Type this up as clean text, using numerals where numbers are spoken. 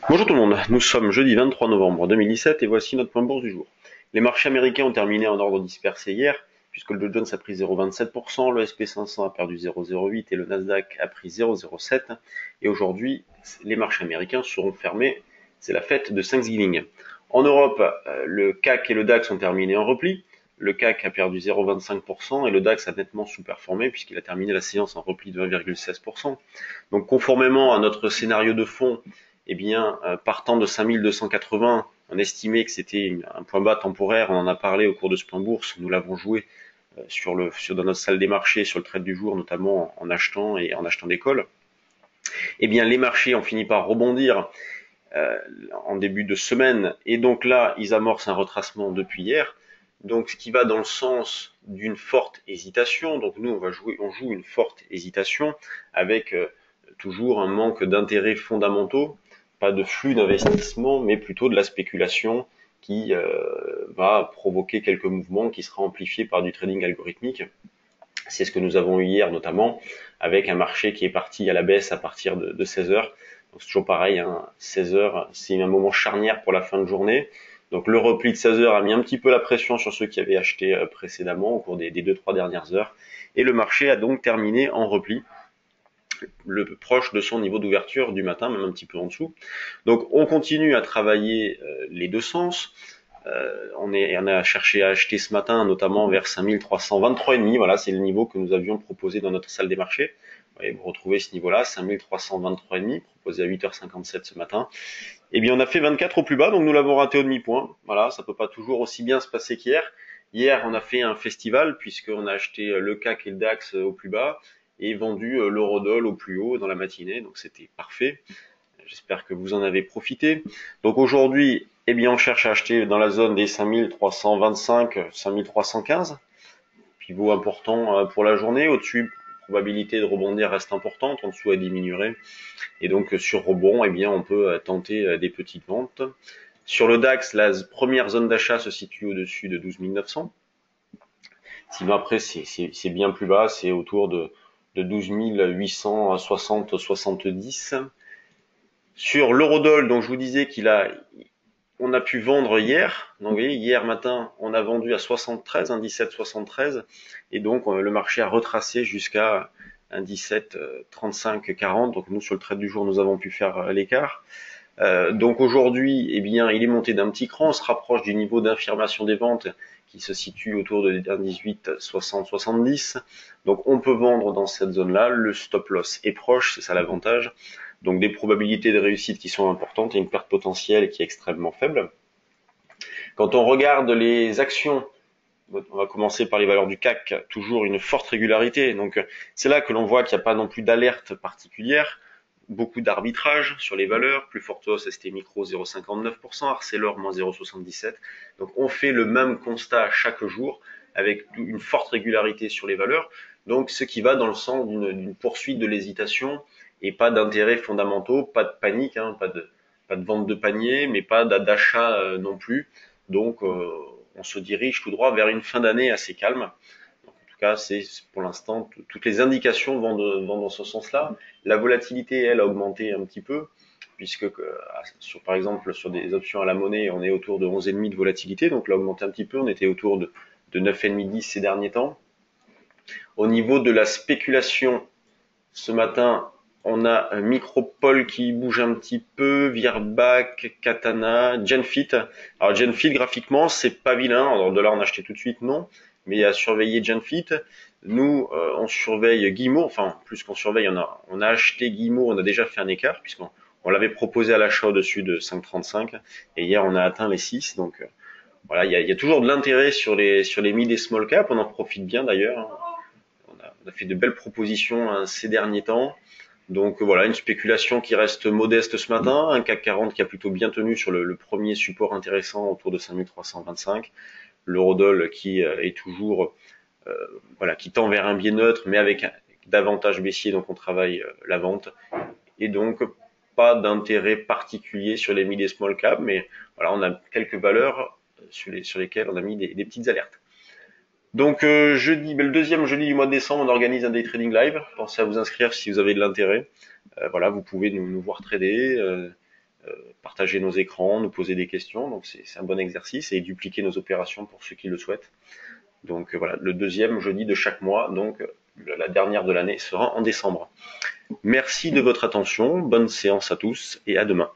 Bonjour tout le monde, nous sommes jeudi 23 novembre 2017 et voici notre point bourse du jour. Les marchés américains ont terminé en ordre dispersé hier, puisque le Dow Jones a pris 0,27%, le S&P 500 a perdu 0,08% et le Nasdaq a pris 0,07%. Et aujourd'hui, les marchés américains seront fermés, c'est la fête de Thanksgiving. En Europe, le CAC et le DAX ont terminé en repli. Le CAC a perdu 0,25% et le DAX a nettement sous-performé puisqu'il a terminé la séance en repli de 1,16%. Donc conformément à notre scénario de fond, eh bien, partant de 5280, on estimait que c'était un point bas temporaire. On en a parlé au cours de ce point bourse. Nous l'avons joué dans notre salle des marchés, sur le trade du jour, notamment en achetant des calls. Eh bien, les marchés ont fini par rebondir en début de semaine. Et donc là, ils amorcent un retracement depuis hier. Donc, ce qui va dans le sens d'une forte hésitation. Donc, nous, on joue une forte hésitation avec toujours un manque d'intérêts fondamentaux, pas de flux d'investissement, mais plutôt de la spéculation qui va provoquer quelques mouvements qui sera amplifié par du trading algorithmique. C'est ce que nous avons eu hier notamment, avec un marché qui est parti à la baisse à partir de 16 heures. Donc c'est toujours pareil, hein, 16 heures, c'est un moment charnière pour la fin de journée. Donc le repli de 16 heures a mis un petit peu la pression sur ceux qui avaient acheté précédemment au cours des 2-3 dernières heures. Et le marché a donc terminé en repli, proche de son niveau d'ouverture du matin, même un petit peu en dessous. Donc on continue à travailler les deux sens. On a cherché à acheter ce matin, notamment vers 5323,5. Voilà, c'est le niveau que nous avions proposé dans notre salle des marchés. Vous retrouvez ce niveau-là, 5323,5, proposé à 8h57 ce matin. Eh bien, on a fait 24 au plus bas, donc nous l'avons raté au demi-point. Voilà, ça peut pas toujours aussi bien se passer qu'hier. Hier, on a fait un festival, puisqu'on a acheté le CAC et le DAX au plus bas, et vendu l'eurodoll au plus haut dans la matinée, donc c'était parfait. J'espère que vous en avez profité. Donc aujourd'hui, eh bien, on cherche à acheter dans la zone des 5325, 5315. Pivot important pour la journée. Au-dessus, probabilité de rebondir reste importante. En dessous, elle diminuerait. Et donc, sur rebond, eh bien, on peut tenter des petites ventes. Sur le DAX, la première zone d'achat se situe au-dessus de 12 900. Sinon, après, c'est bien plus bas. C'est autour de 12 860, 70. Sur l'eurodoll, donc je vous disais on a pu vendre hier. Donc vous voyez, hier matin, on a vendu à 73, un 17,73, et donc le marché a retracé jusqu'à un 17, 35, 40. Donc nous, sur le trade du jour, nous avons pu faire l'écart. Donc aujourd'hui, eh bien, il est monté d'un petit cran, on se rapproche du niveau d'infirmation des ventes qui se situe autour de 18, 60, 70. Donc on peut vendre dans cette zone-là, le stop loss est proche, c'est ça l'avantage. Donc des probabilités de réussite qui sont importantes et une perte potentielle qui est extrêmement faible. Quand on regarde les actions, on va commencer par les valeurs du CAC, toujours une forte régularité. Donc c'est là que l'on voit qu'il n'y a pas non plus d'alerte particulière. Beaucoup d'arbitrage sur les valeurs, plus forte hausse ST Micro 0,59%, Arcelor moins 0,77%. Donc on fait le même constat chaque jour avec une forte régularité sur les valeurs. Donc ce qui va dans le sens d'une poursuite de l'hésitation et pas d'intérêts fondamentaux, pas de panique, hein, pas de vente de panier, mais pas d'achat non plus. Donc on se dirige tout droit vers une fin d'année assez calme. En tout cas, c'est pour l'instant, toutes les indications vont dans ce sens-là. La volatilité, elle, a augmenté un petit peu, puisque par exemple, sur des options à la monnaie, on est autour de 11,5 de volatilité, donc là, a augmenté un petit peu, on était autour de 9,5, 10 ces derniers temps. Au niveau de la spéculation, ce matin, on a un Micropole qui bouge un petit peu, Virbac, Katana, Genfit. Alors Genfit, graphiquement, c'est pas vilain. Alors de là, on a acheté tout de suite, non. Mais à surveiller Genfit. Nous, on surveille Guillemot. Enfin, plus qu'on surveille, on a acheté Guillemot. On a déjà fait un écart puisqu'on l'avait proposé à l'achat au-dessus de 5,35. Et hier, on a atteint les 6. Donc voilà, il y a toujours de l'intérêt sur les mid et small cap. On en profite bien d'ailleurs. On a fait de belles propositions ces derniers temps. Donc voilà, une spéculation qui reste modeste ce matin, un CAC 40 qui a plutôt bien tenu sur le premier support intéressant autour de 5325, l'eurodoll qui est toujours qui tend vers un biais neutre mais avec davantage baissier, donc on travaille la vente, et donc pas d'intérêt particulier sur les mid et small cap, mais voilà, on a quelques valeurs sur lesquelles on a mis des petites alertes. Donc le deuxième jeudi du mois de décembre, on organise un day trading live. Pensez à vous inscrire si vous avez de l'intérêt. Voilà, vous pouvez nous voir trader. partager nos écrans, nous poser des questions, donc c'est un bon exercice, et dupliquer nos opérations pour ceux qui le souhaitent. Donc voilà, le deuxième jeudi de chaque mois, donc la dernière de l'année sera en décembre. Merci de votre attention, bonne séance à tous et à demain.